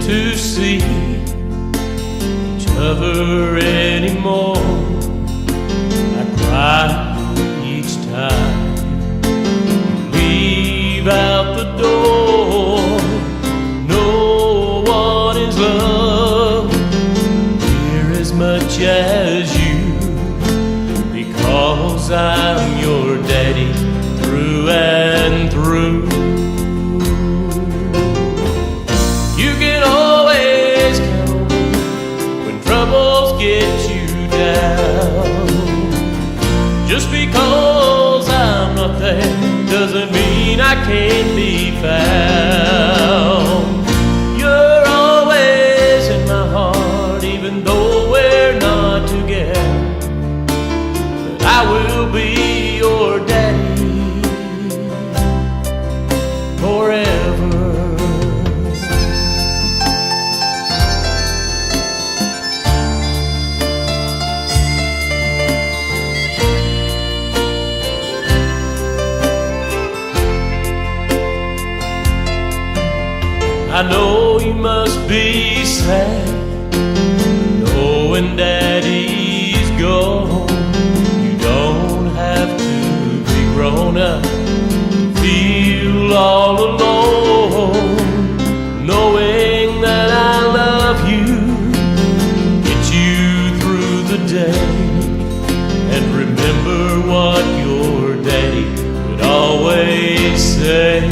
to see each other anymore. I cry each time you leave out the door. No one is loved here as much as you, because I'm your daddy through and through. You can always count on me when troubles get you down. Just because I'm not there doesn't mean I can't be found. You're always in my heart, even though we're not together. But I will be your daddy forever. I know you must be sad knowing Daddy's gone. You don't have to be grown up to feel all alone, knowing that I love you, get you through the day, and remember what your daddy would always say.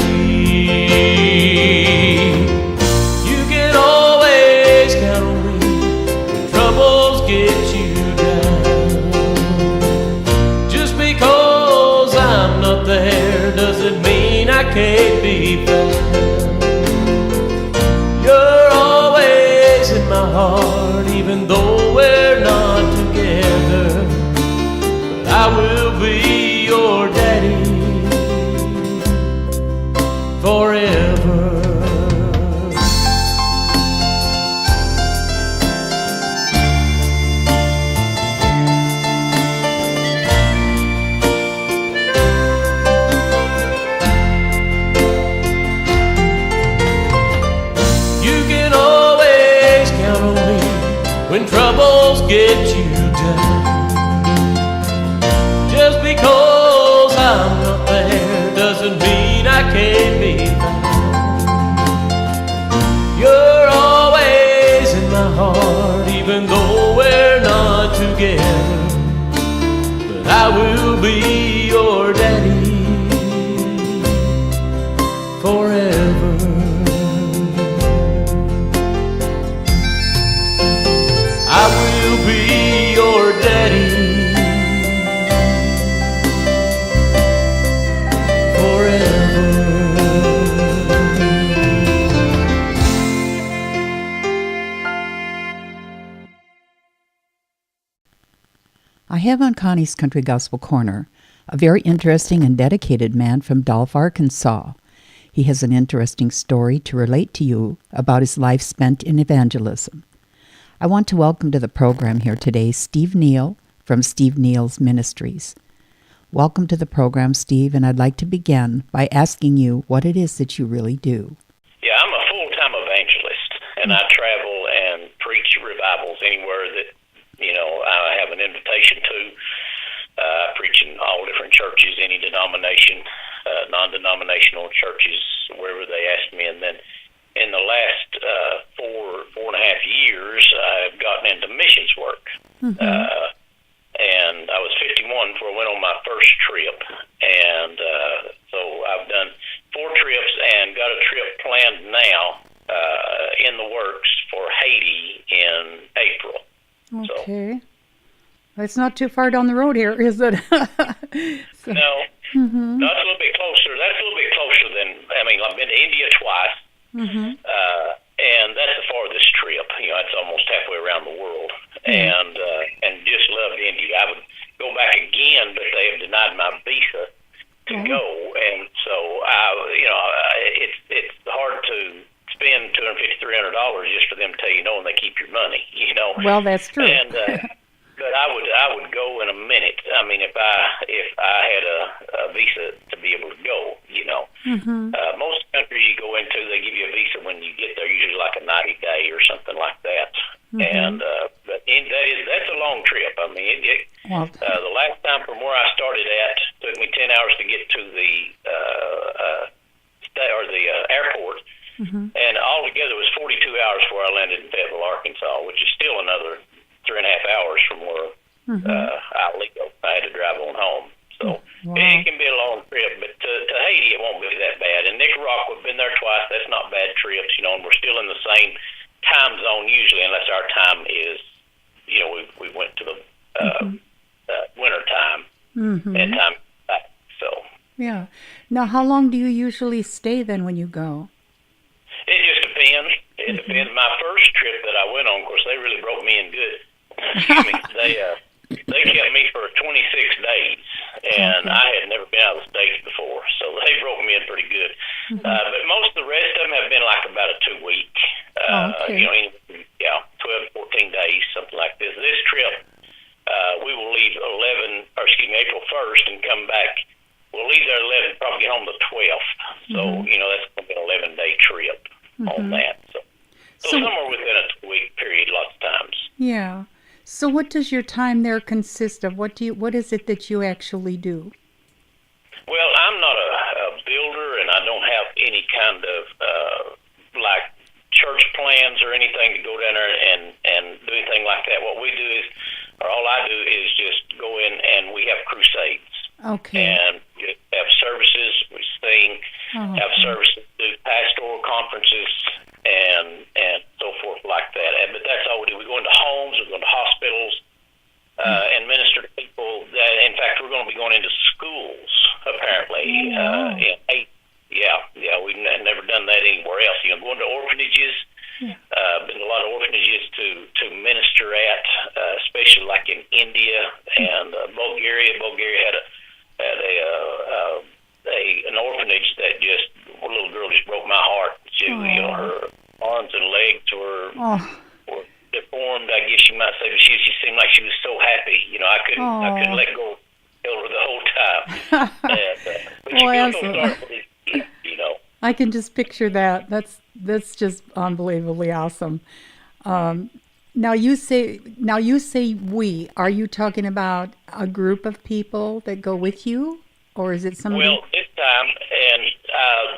Can't be found. You're always in my heart, even though we're not together. But I will be your daddy forever. When troubles get you down, just because I'm not there doesn't mean I can't be found. You're always in my heart, even though we're not together. But I will be your daddy forever. I will be your daddy forever. I have on Connie's Country Gospel Corner a very interesting and dedicated man from Dolph, Arkansas. He has an interesting story to relate to you about his life spent in evangelism. I want to welcome to the program here today Steven Neal from Steven Neal's Ministries. Welcome to the program, Steve, and I'd like to begin by asking you what it is that you really do. Yeah, I'm a full-time evangelist, and I travel and preach revivals anywhere that, I have an invitation to. I preach in all different churches, any denomination, non-denominational churches, wherever they ask me, and then in the last 4.5 years, I've gotten into missions work. Mm-hmm. And I was 51 before I went on my first trip. And so I've done 4 trips and got a trip planned now in the works for Haiti in April. Okay. So, it's not too far down the road here, is it? No. Mm-hmm. No, it's a little bit closer. That's a little bit closer than, I've been to India twice. Mm-hmm. And that's the farthest trip. It's almost halfway around the world. Mm-hmm. And just loved India. I would go back again, but they have denied my visa to go. And so, it's hard to spend $250, $300 just for them to tell you no, and they keep your money. Well, that's true. And but I would go in a minute. If I had a visa to be able to go. Mm-hmm. Most countries you go into, to, they give you a visa when you get there, usually like a 90-day or something like that. And but that's a long trip. I mean, the last time from where I started at took me 10 hours to get to the airport, and altogether it was 42 hours before I landed in Fayetteville, Arkansas, which is still another 3.5 hours from where I leave. I had to drive on home. So it can be a long trip, but to Haiti it won't be that bad. And Nicaragua, we've been there twice. That's not bad trips, you know, and we're still in the same time zone usually, unless our time is, you know, we went to the winter time and time back. So yeah. Now, how long do you usually stay then when you go? it just depends. It depends. My first trip that I went on, of course, they really broke me in good. They kept me for 26 days, and I had never been out of the States before, so they broke me in pretty good. But most of the rest of them have been like about a 2-week, you know, 12 to 14 days, something like this. This trip, we will leave April 1st and come back. We'll leave there 11, probably get home the 12th. So, you know, that's going to be an 11-day trip on that. So somewhere within a 2-week period, lots of times. Yeah. So what does your time there consist of? What is it that you actually do? Well, I'm not a builder, and I don't have any kind of like church plans or anything to go down there and do anything like that. What we do is, or all I do is just go in and we have crusades. Okay. And just have services, we sing, have services, do pastoral conferences, and so forth like that. But that's all we do. We go into homes, we go into hospitals, and minister to people. In fact, we're going to be going into schools, apparently. In Haiti. Yeah, we've never done that anywhere else. You know, going to orphanages. Been a lot of orphanages to minister at, especially like in India and Bulgaria. Bulgaria had an orphanage that just a little girl just broke my heart. She, you know, her arms and legs were deformed, I guess you might say, but she seemed like she was so happy. You know, I couldn't let go of her the whole time. But you absolutely. You know. I can just picture that. That's just unbelievably awesome. Now you say we. Are you talking about a group of people that go with you, or is it somebody? Well, this time, and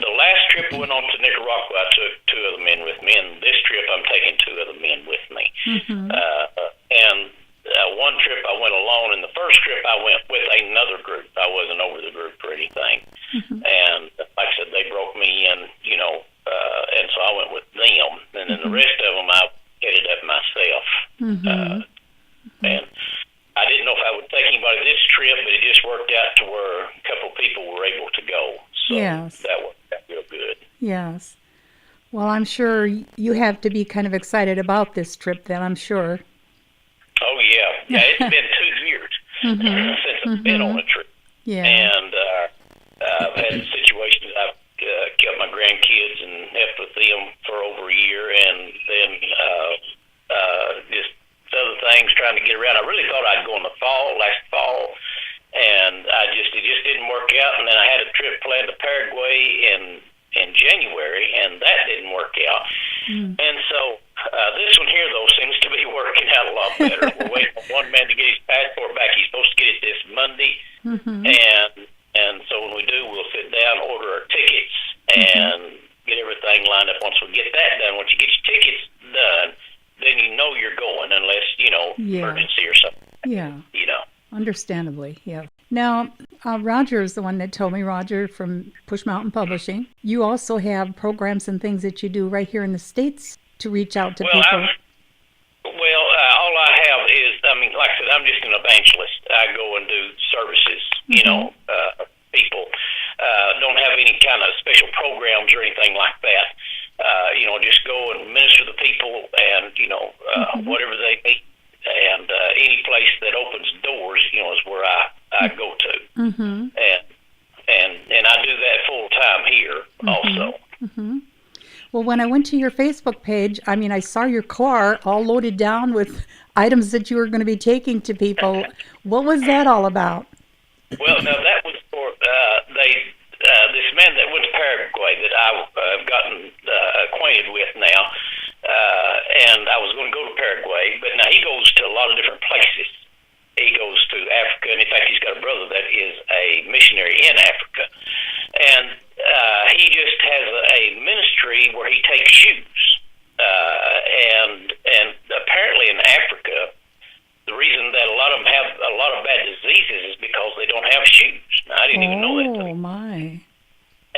the last trip I went on to Nicaragua, I took 2 other men with me, and this trip I'm taking 2 other men with me. And one trip I went alone, and the first trip I went with another group. I wasn't over the group or anything. And like I said, they broke me in, you know, and so I went with them, and then the rest of them I headed up myself. And I didn't know if I would take anybody this trip, but it just worked out to where a couple people were able to go. So that worked out real good. Yes. Well, I'm sure you have to be kind of excited about this trip then, I'm sure. Oh, yeah. It's been 2 years since I've been on a trip. Yeah. And I've had situations I've kept my grandkids and helped with them for over a year, and then just other things trying to get around. I really thought I'd go in the last fall, and it just didn't work out. And then I had a trip planned to Paraguay in January, and that didn't work out. And so this one here, though, seems to be working out a lot better. We're waiting for one man to get his passport back. He's supposed to get it this Monday, and so when we do, we'll sit down, order our tickets, and get everything lined up. Once we get that done, once you get your tickets done, then you know you're going, unless, you know, emergency or something. Yeah. You know. Understandably, yeah. Now, Roger is the one that told me, Roger from Push Mountain Publishing. You also have programs and things that you do right here in the States to reach out to people. All I have is, I mean, like I said, I'm just an evangelist. I go and do services, you know, people. Don't have any kind of special programs or anything like that. You know, just go and minister to people and, you know, whatever they need. And any place that opens doors, you know, is where I go to. And I do that full time here also. Well, when I went to your Facebook page, I mean, I saw your car all loaded down with items that you were going to be taking to people. What was that all about? Well, now that was for this man that went to Paraguay that I've gotten has a ministry where he takes shoes, and apparently in Africa, the reason that a lot of them have a lot of bad diseases is because they don't have shoes. Now, I didn't even know that. Oh, my.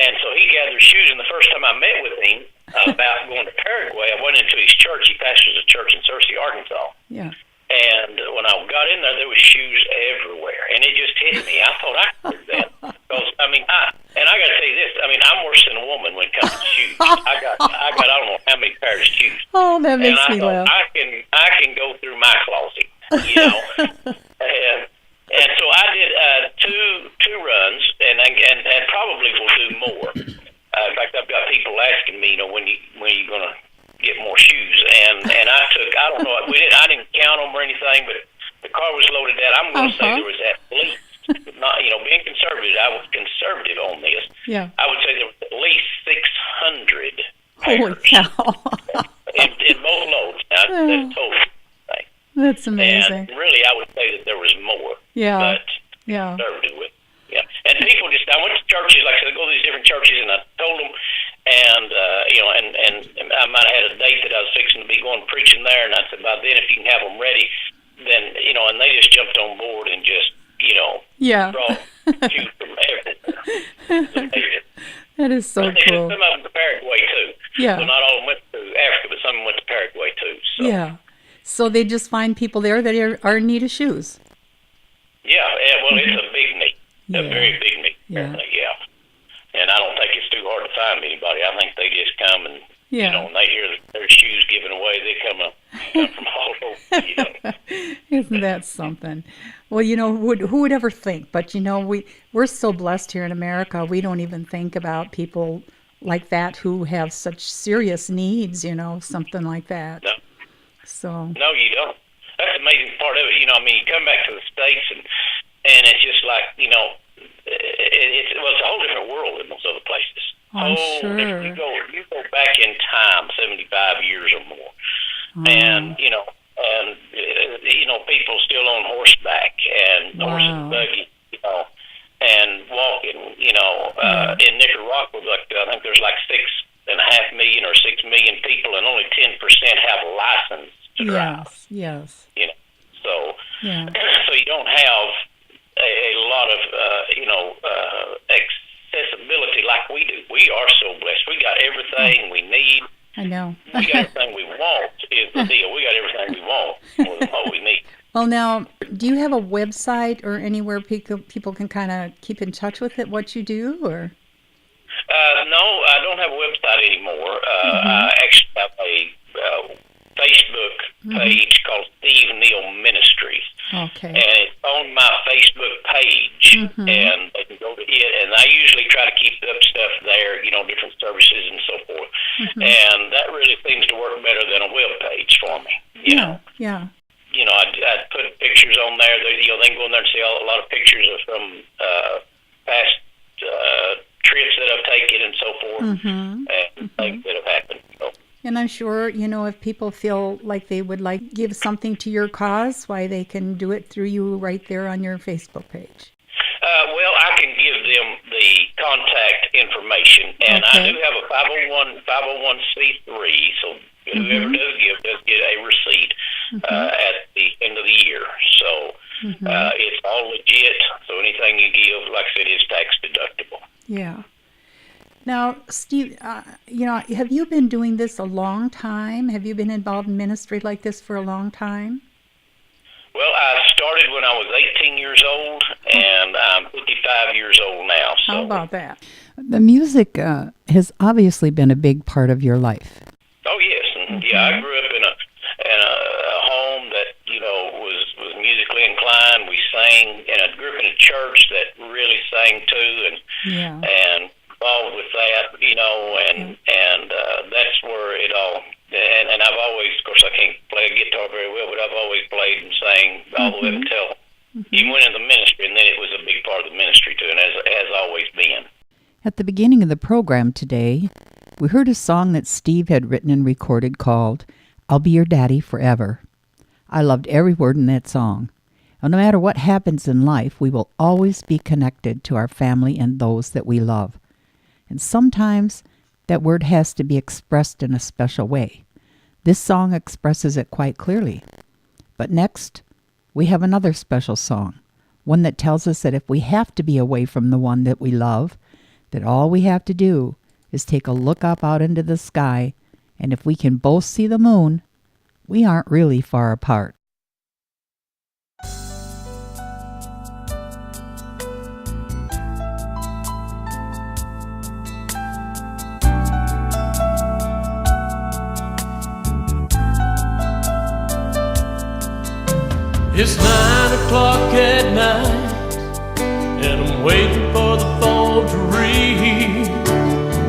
And so he gathered shoes, and the first time I met with him about going to Paraguay, I went into his church. He pastors a church in Searcy, Arkansas. Yeah. And when I got in there was shoes everywhere, and it just hit me. I thought I could do that. Because, I got to tell you this. I'm worse than a woman when it comes to shoes. I got I don't know how many pairs of shoes. Oh, that makes me laugh. I can go through my closet, and so I did two runs, and probably will do more. In fact, I've got people asking me, when you going to get more shoes, and I took, I don't know, I didn't count them or anything, but the car was loaded out. I'm going to say there was at least, not being conservative, I was conservative on this. Yeah. I would say there was at least 600 Holy pairs cow. in both loads. Now, that's total. That's amazing. And really, I would say that there was more. Yeah. But yeah. conservative with. Yeah. And people I went to churches, like I said, I go to these different churches, and I told them, and I might have had a date that I was fixing to be going preaching there, and I said, by then, if you can have them ready, then, and they just jumped on board and just, yeah. brought shoes from everywhere. That is so cool. Some of them to Paraguay, too. Yeah. Well, not all of them went to Africa, but some of them went to Paraguay, too. So. Yeah. So they just find people there that are in need of shoes. Yeah, well, it's a big need. A very big need, apparently, yeah. And I don't think it's too hard to find anybody. I think they just come and, when they hear their shoes given away, they come from all over, Isn't that something? Well, who would ever think? But, we're so blessed here in America. We don't even think about people like that who have such serious needs, something like that. No. So. No, you don't. That's the amazing part of it. You come back to the States, and it's just like, it's a whole different world in those other places. I'm sure. You go back in time 75 years or more, and people still on horseback and horse and buggy, and walking. In Nicaragua, I think there's like 6.5 million or 6 million people, and only 10% have a license to drive. Yes. So you don't have a lot of accessibility like we do. We are so blessed. We got everything we need. I know. We got everything we want is the deal. We got everything we want more than what we need. Well, now, do you have a website or anywhere people can kind of keep in touch with it, what you do, or? No, I don't have a website anymore. I actually have a Facebook page called Steven Neal Ministries. Okay. And it's on my Facebook page, and they can go to it. And I usually try to keep up stuff there, different services and so forth. And that really seems to work better than a web page for me. Yeah. I put pictures on there. They can go in there and see a lot of pictures from past trips that I've taken and so forth, and things that have happened. So. And I'm sure, if people feel like they would like give something to your cause, why they can do it through you right there on your Facebook page. Well, I can give them the contact information, and I do have a 501c3, so whoever does get a receipt at the end of the year. So it's all legit, so anything you give, like I said, is tax deductible. Yeah. Now, Steve, have you been doing this a long time? Have you been involved in ministry like this for a long time? Well, I started when I was 18 years old, and I'm 55 years old now. So. How about that? The music has obviously been a big part of your life. Oh, yes. And, I grew up in a home that, was musically inclined. We sang, and I grew up in a church that really sang too, and involved with that, and that's where it all, and I've always, of course I can't play a guitar very well, but I've always played and sang all the way until you went into the ministry, and then it was a big part of the ministry too, and has always been. At the beginning of the program today, we heard a song that Steve had written and recorded called I'll Be Your Daddy Forever. I loved every word in that song. And no matter what happens in life, we will always be connected to our family and those that we love. And sometimes that word has to be expressed in a special way. This song expresses it quite clearly. But next, we have another special song, one that tells us that if we have to be away from the one that we love, that all we have to do is take a look up out into the sky, and if we can both see the moon, we aren't really far apart. It's 9 o'clock at night, and I'm waiting for the phone to ring.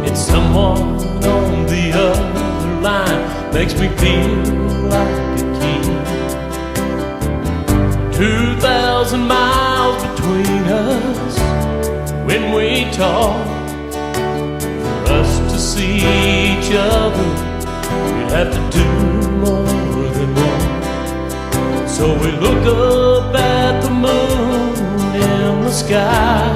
It's someone on the other line, makes me feel like a king. 2,000 miles between us when we talk. For us to see each other, we'd have to do more than one. So we look up at the moon in the sky,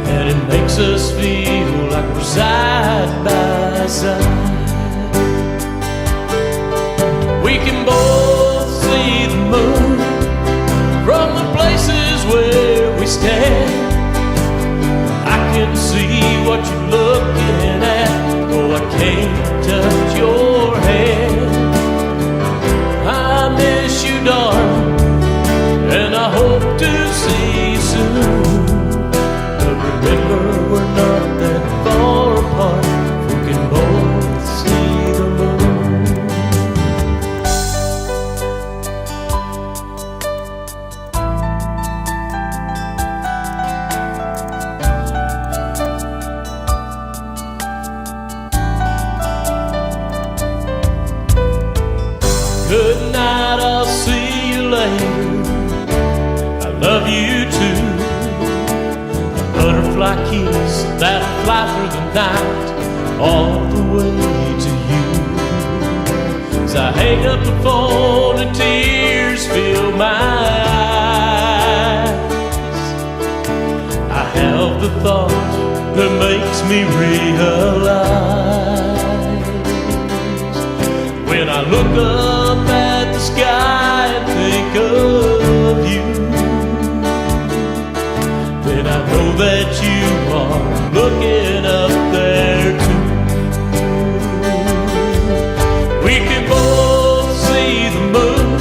and it makes us feel like we're side by side. We can both see the moon from the places where we stand. I can see what you're looking at, though I can't touch your hand. I miss you, darling, and I hope to see you soon. But remember, we're not that far apart. We can both see the moon. Good night, I'll see you later. I love you too. A butterfly kiss that'll fly through the night all the way to you. As I hang up the phone and tears fill my eyes, I have the thought that makes me realize. When I look up at the sky and think of you, then I know that you are looking up there too. We can both see the moon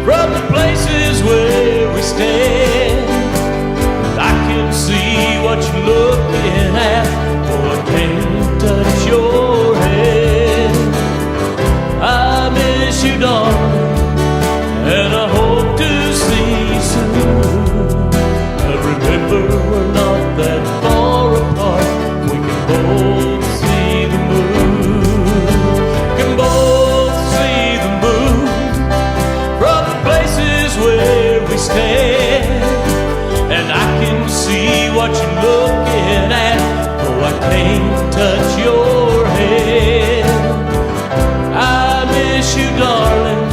from the places where we stand. I can see what you're looking at, though I can't touch your head. I miss you, darling, and I hope to see you soon. But remember, we're not that far apart. We can both see the moon. Can both see the moon from the places where we stand. And I can see what you're looking at, though I can't touch your head. I miss you, darling,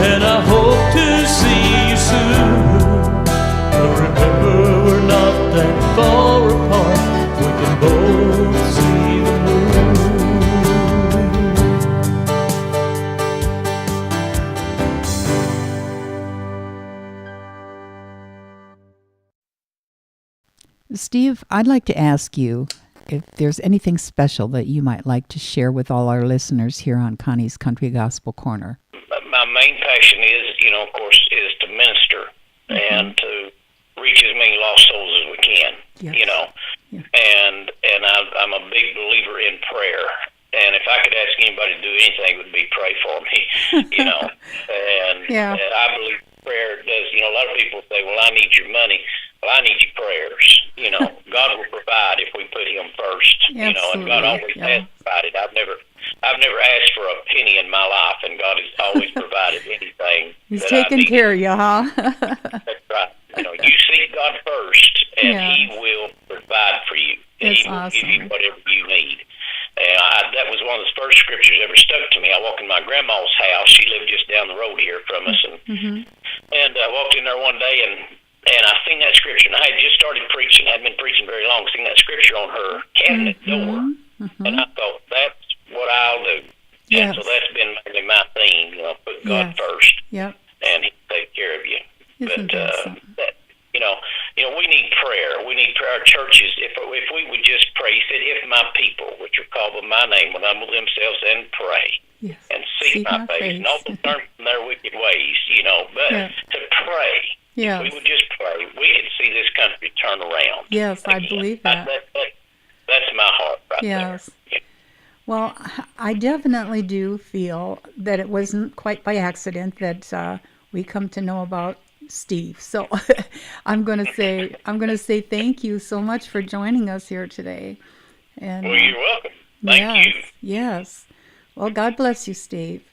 and I hope to see you soon. But remember, we're not that far apart. We can both see the moon. Steve, I'd like to ask you if there's anything special that you might like to share with all our listeners here on Connie's Country Gospel Corner. My main passion is, of course, is to minister and to reach as many lost souls as we can. Yes. Yeah. And I'm a big believer in prayer. And if I could ask anybody to do anything, it would be pray for me. And I believe prayer does. A lot of people say, "Well, I need your money." Well, I need your prayers. God will provide if we put Him first. And God always has provided. I've never asked for a penny in my life, and God has always provided anything. He's taking care of you, huh? That's right. You seek God first, and He will provide for you. And That's He will awesome. give you whatever you need. And that was one of the first scriptures ever stuck to me. I walked in my grandma's house. She lived just down the road here from us, and I walked in there one day, and and I seen that scripture, and I had just started preaching, hadn't been preaching very long, seen that scripture on her cabinet door, and I thought, that's what I'll do. Yes. And so that's been mainly my theme, put God first, Yep. and He'll take care of you. Isn't that something? We need prayer. We need prayer. Our churches, if we would just pray, He said, if my people, which are called by my name, will humble themselves and pray, Yes. and seek my face, and also turn from their wicked ways, but to pray. Yes. If we would just pray, we could see this country turn around. Yes, I believe that. That's my heart right Yes. there. Yeah. Well, I definitely do feel that it wasn't quite by accident that we come to know about Steve. So I'm going to say thank you so much for joining us here today. And Well, you're welcome. Thank you. Yes. Well, God bless you, Steve.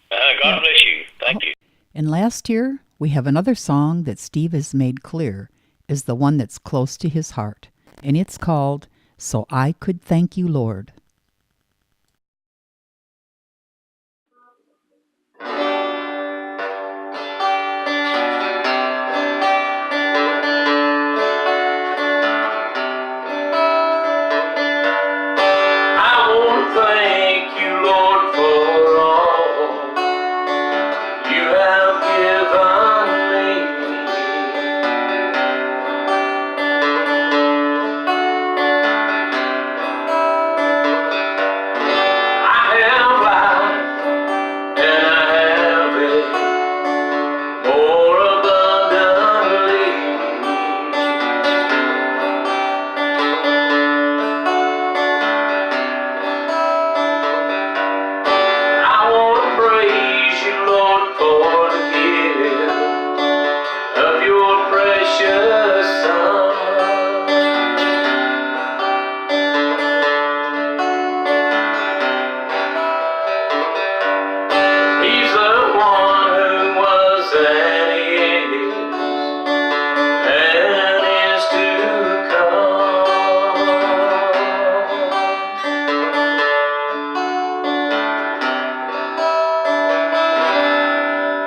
God bless you. Thank you. And last year, we have another song that Steve has made clear is the one that's close to his heart. And it's called So I Could Thank You, Lord. Thank you, Lord, for all you have given me. I have life and I have it more abundantly. I want to praise you, Lord, for the gift of your precious Son. He's the one who was and is to come.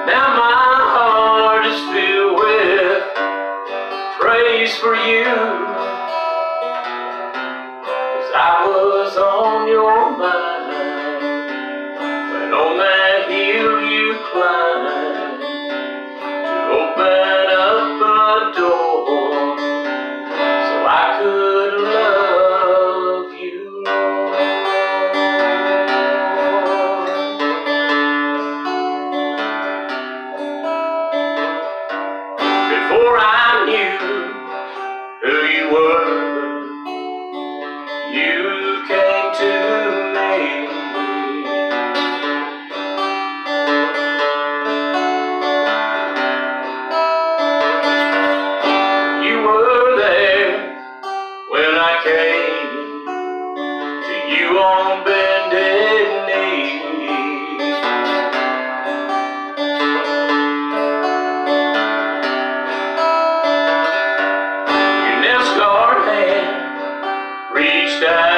Now my heart is filled with praise for you, 'cause I was on your mind when on that hill you climbed to open up a door so I could love you, Lord. Before I knew who you were, you came to me. You were there when I came to you on bended knee. Your nail-scarred hand reached out